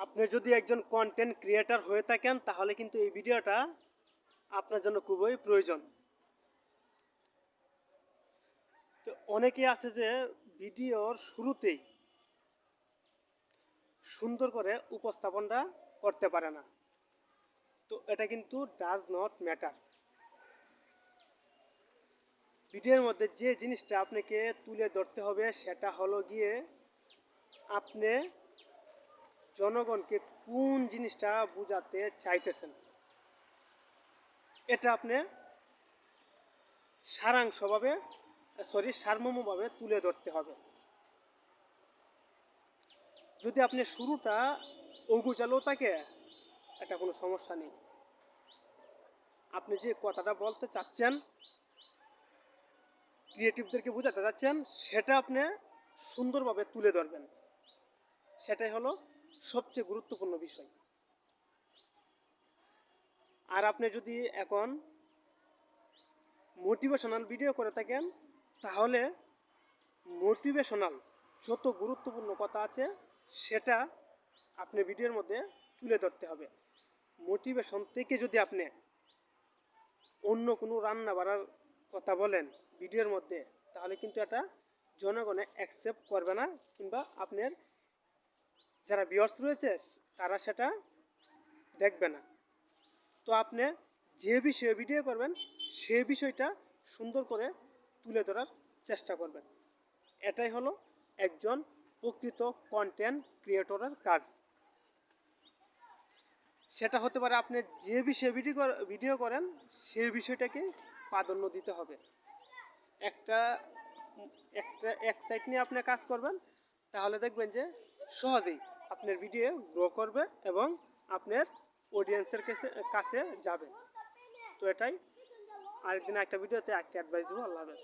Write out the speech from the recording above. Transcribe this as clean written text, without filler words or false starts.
আপনি যদি একজন কন্টেন্ট ক্রিয়েটর হয়ে থাকেন তাহলে কিন্তু এই ভিডিওটা আপনার জন্য খুবই প্রয়োজন। তো অনেকেই আছে যে ভিডিওর শুরুতেই সুন্দর করে উপস্থাপনটা করতে পারে না। তো এটা কিন্তু ডাজ নট ম্যাটার। ভিডিওর মধ্যে যে জিনিসটা আপনাকে তুলে ধরতে হবে সেটা হলো গিয়ে আপনি জনগণকে কোন জিনিসটা বোঝাতে চাইতেছেন, এটা আপনি সারমর্মভাবে তুলে ধরতে হবে। যদি আপনি শুরুটা অগোছালো থাকে এটা কোনো সমস্যা নেই। আপনি যে কথাটা বলতে চাচ্ছেন, ক্রিয়েটিভদেরকে বোঝাতে চাচ্ছেন, সেটা আপনি সুন্দরভাবে তুলে ধরবেন। সেটাই হলো সবচেয়ে গুরুত্বপূর্ণ বিষয়। আর আপনি যদি এখন মোটিভেশনাল ভিডিও করে থাকেন তাহলে মোটিভেশনাল যত গুরুত্বপূর্ণ কথা আছে সেটা আপনি ভিডিওর মধ্যে তুলে ধরতে হবে। মোটিভেশন থেকে যদি আপনি অন্য কোনো রান্না বাড়ার কথা বলেন ভিডিওর মধ্যে তাহলে কিন্তু এটা জনগণে অ্যাকসেপ্ট করবে না, কিংবা আপনার যারা ভিউয়ার্স রয়েছে তারা সেটা দেখবে না। তো আপনি যে বিষয়ে ভিডিও করবেন সেই বিষয়টা সুন্দর করে তুলে ধরার চেষ্টা করবেন। এটাই হলো একজন প্রকৃত কন্টেন্ট ক্রিয়েটরের কাজ। সেটা হতে পারে আপনি যে বিষয়ে ভিডিও করেন সেই বিষয়টাকে প্রাধান্য দিতে হবে। একটা একটা এক সাইড নিয়ে আপনি কাজ করবেন তাহলে দেখবেন যে সহজেই আপনার ভিডিও গ্রো করবে এবং আপনার অডিয়েন্সের কাছে যাবে। তো এটাই, আরেকদিন একটা ভিডিওতে একটা অ্যাডভাইস দেবো। আল্লাহ হাফেজ।